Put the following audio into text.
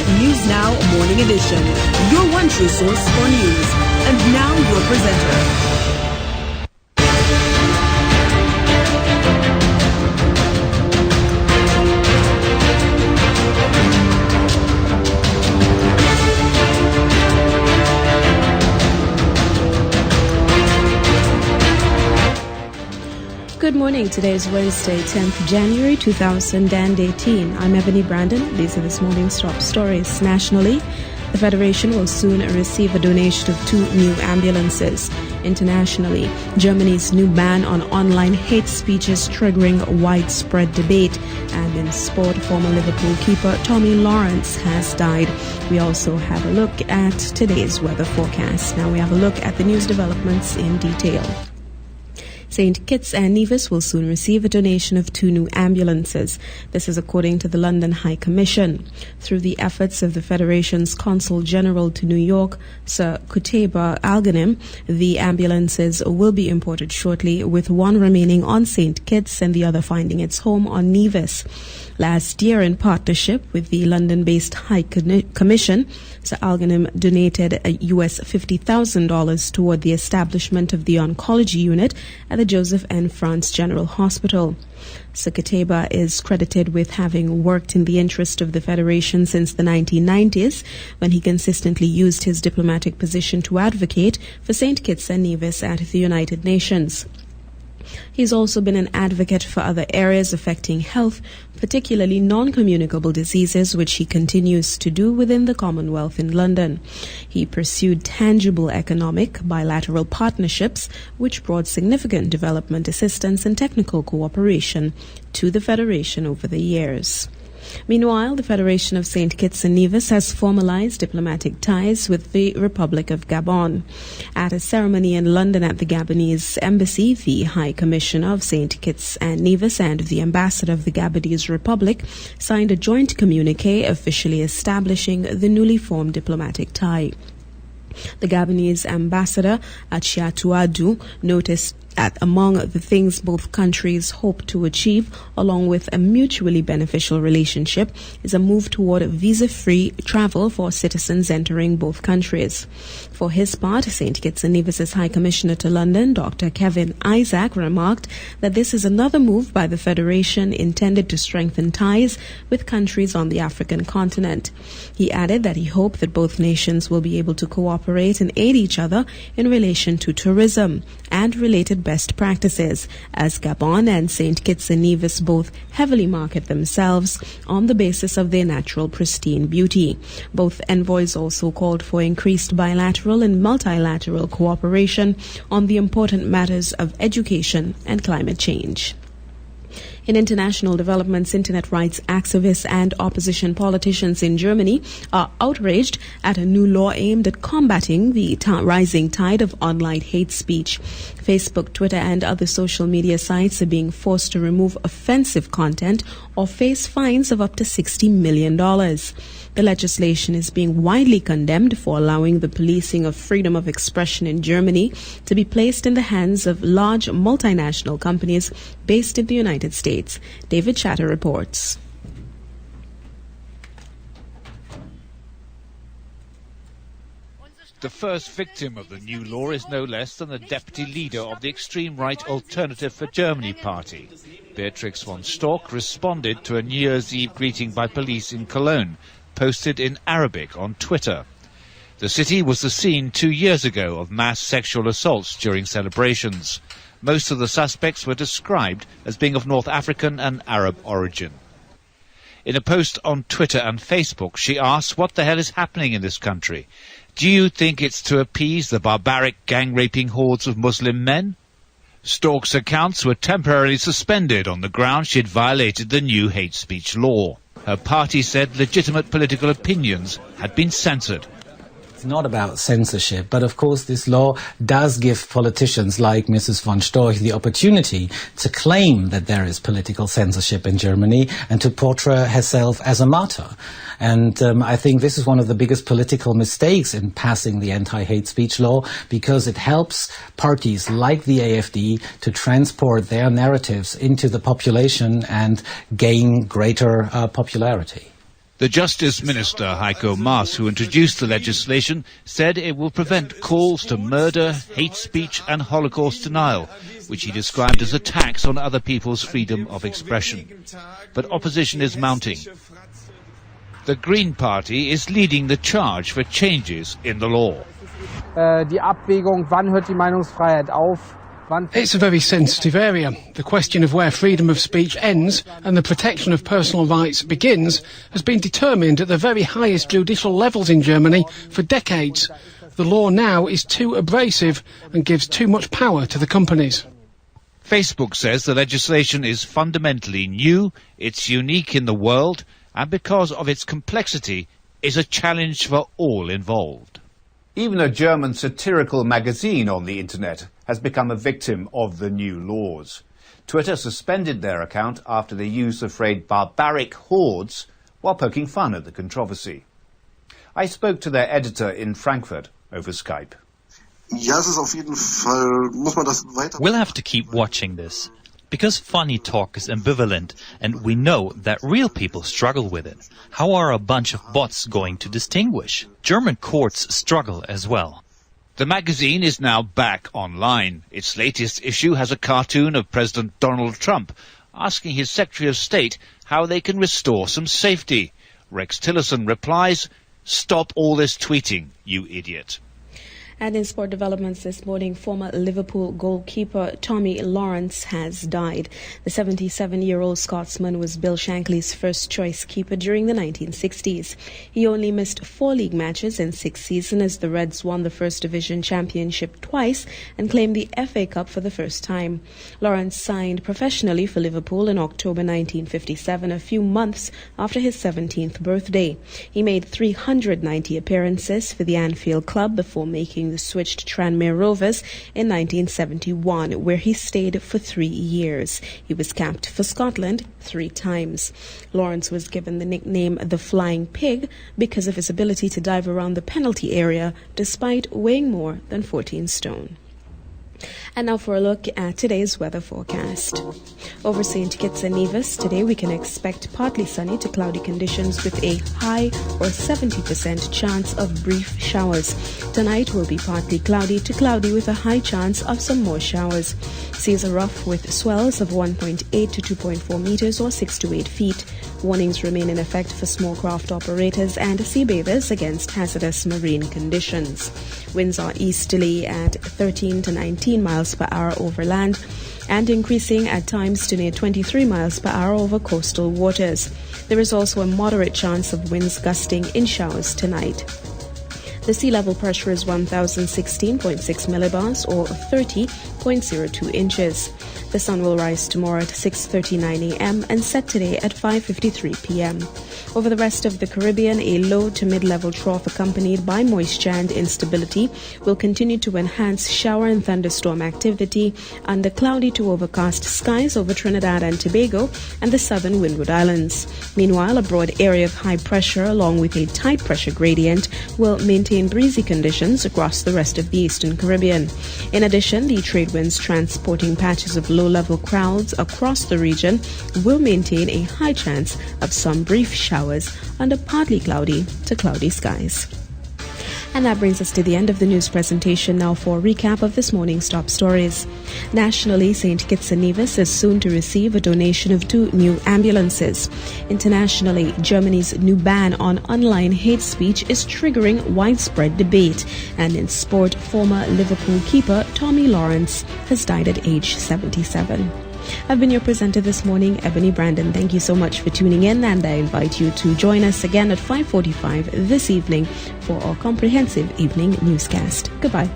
News Now Morning Edition, your one true source for news. And now your presenter. Good morning. Today is Wednesday, 10th January 2018. I'm Ebony Brandon. These are this morning's top stories. Nationally, the Federation will soon receive a donation of 2 new ambulances. Internationally, Germany's new ban on online hate speech is triggering widespread debate. And in sport, former Liverpool keeper Tommy Lawrence has died. We also have a look at today's weather forecast. Now we have a look at the news developments in detail. St. Kitts and Nevis will soon receive a donation of 2 new ambulances. This is according to the London High Commission. Through the efforts of the Federation's Consul General to New York, Sir Kuteba Alganim, the ambulances will be imported shortly, with one remaining on St. Kitts and the other finding its home on Nevis. Last year, in partnership with the London-based High Commission, Sir Alganim donated US $50,000 toward the establishment of the oncology unit at the Joseph N. France General Hospital. Sir Kuteba is credited with having worked in the interest of the Federation since the 1990s, when he consistently used his diplomatic position to advocate for St. Kitts and Nevis at the United Nations. He's also been an advocate for other areas affecting health, particularly non-communicable diseases, which he continues to do within the Commonwealth in London. He pursued tangible economic bilateral partnerships, which brought significant development assistance and technical cooperation to the Federation over the years. Meanwhile, the Federation of St. Kitts and Nevis has formalized diplomatic ties with the Republic of Gabon. At a ceremony in London at the Gabonese Embassy, the High Commissioner of St. Kitts and Nevis and the Ambassador of the Gabonese Republic signed a joint communique officially establishing the newly formed diplomatic tie. The Gabonese ambassador, Achiatuadu, noticed that among the things both countries hope to achieve, along with a mutually beneficial relationship, is a move toward visa-free travel for citizens entering both countries. For his part, St. Kitts and Nevis' High Commissioner to London, Dr. Kevin Isaac, remarked that this is another move by the Federation intended to strengthen ties with countries on the African continent. He added that he hoped that both nations will be able to cooperate and aid each other in relation to tourism and related best practices, as Gabon and St. Kitts and Nevis both heavily market themselves on the basis of their natural pristine beauty. Both envoys also called for increased bilateral and multilateral cooperation on the important matters of education and climate change. In international developments, internet rights activists and opposition politicians in Germany are outraged at a new law aimed at combating the rising tide of online hate speech. Facebook, Twitter, and other social media sites are being forced to remove offensive content or face fines of up to $60 million. The legislation is being widely condemned for allowing the policing of freedom of expression in Germany to be placed in the hands of large multinational companies based in the United States. David Chatter reports. The first victim of the new law is no less than the deputy leader of the extreme right Alternative for Germany party. Beatrix von Storck responded to a New Year's Eve greeting by police in Cologne, posted in Arabic on Twitter. The city was the scene 2 years ago of mass sexual assaults during celebrations. Most of the suspects were described as being of North African and Arab origin. In a post on Twitter and Facebook, she asked what the hell is happening in this country. Do you think it's to appease the barbaric gang-raping hordes of Muslim men? Storck's accounts were temporarily suspended on the grounds she had violated the new hate speech law. Her party said legitimate political opinions had been censored. It's not about censorship, but of course this law does give politicians like Mrs. von Storch the opportunity to claim that there is political censorship in Germany and to portray herself as a martyr. And I think this is one of the biggest political mistakes in passing the anti-hate speech law, because it helps parties like the AfD to transport their narratives into the population and gain greater popularity. The Justice Minister, Heiko Maas, who introduced the legislation, said it will prevent calls to murder, hate speech and Holocaust denial, which he described as attacks on other people's freedom of expression. But opposition is mounting. The Green Party is leading the charge for changes in the law. Die Abwägung, wann hört die Meinungsfreiheit auf? It's a very sensitive area. The question of where freedom of speech ends and the protection of personal rights begins has been determined at the very highest judicial levels in Germany for decades. The law now is too abrasive and gives too much power to the companies. Facebook says the legislation is fundamentally new, it's unique in the world, and because of its complexity, is a challenge for all involved. Even a German satirical magazine on the internet has become a victim of the new laws. Twitter suspended their account after they used the phrase barbaric hordes while poking fun at the controversy. I spoke to their editor in Frankfurt over Skype. We'll have to keep watching this, because funny talk is ambivalent, and we know that real people struggle with it. How are a bunch of bots going to distinguish? German courts struggle as well. The magazine is now back online. Its latest issue has a cartoon of President Donald Trump asking his Secretary of State how they can restore some safety. Rex Tillerson replies, "Stop all this tweeting, you idiot." And in sport developments this morning, former Liverpool goalkeeper Tommy Lawrence has died. The 77-year-old Scotsman was Bill Shankly's first-choice keeper during the 1960s. He only missed 4 league matches in 6 seasons as the Reds won the First Division Championship twice and claimed the FA Cup for the first time. Lawrence signed professionally for Liverpool in October 1957, a few months after his 17th birthday. He made 390 appearances for the Anfield club before making the switch to Tranmere Rovers in 1971, where he stayed for 3 years. He was capped for Scotland 3 times. Lawrence was given the nickname the Flying Pig because of his ability to dive around the penalty area despite weighing more than 14 stone. And now for a look at today's weather forecast. Over St. Kitts and Nevis, today we can expect partly sunny to cloudy conditions with a high or 70% chance of brief showers. Tonight will be partly cloudy to cloudy with a high chance of some more showers. Seas are rough with swells of 1.8 to 2.4 meters or 6 to 8 feet. Warnings remain in effect for small craft operators and sea bathers against hazardous marine conditions. Winds are easterly at 13 to 19 miles per hour over land and increasing at times to near 23 miles per hour over coastal waters. There is also a moderate chance of winds gusting in showers tonight. The sea level pressure is 1,016.6 millibars or 30.02 inches. The sun will rise tomorrow at 6:39 a.m. and set today at 5:53 p.m. Over the rest of the Caribbean, a low to mid-level trough accompanied by moisture and instability will continue to enhance shower and thunderstorm activity under cloudy to overcast skies over Trinidad and Tobago and the southern Windward Islands. Meanwhile, a broad area of high pressure along with a tight pressure gradient will maintain breezy conditions across the rest of the eastern Caribbean. In addition, the trade winds transporting patches of low-level clouds across the region will maintain a high chance of some brief showers under partly cloudy to cloudy skies. And that brings us to the end of the news presentation. Now for a recap of this morning's top stories. Nationally, St. Kitts and Nevis is soon to receive a donation of 2 new ambulances. Internationally, Germany's new ban on online hate speech is triggering widespread debate. And in sport, former Liverpool keeper Tommy Lawrence has died at age 77. I've been your presenter this morning, Ebony Brandon. Thank you so much for tuning in, and I invite you to join us again at 5:45 this evening for our comprehensive evening newscast. Goodbye.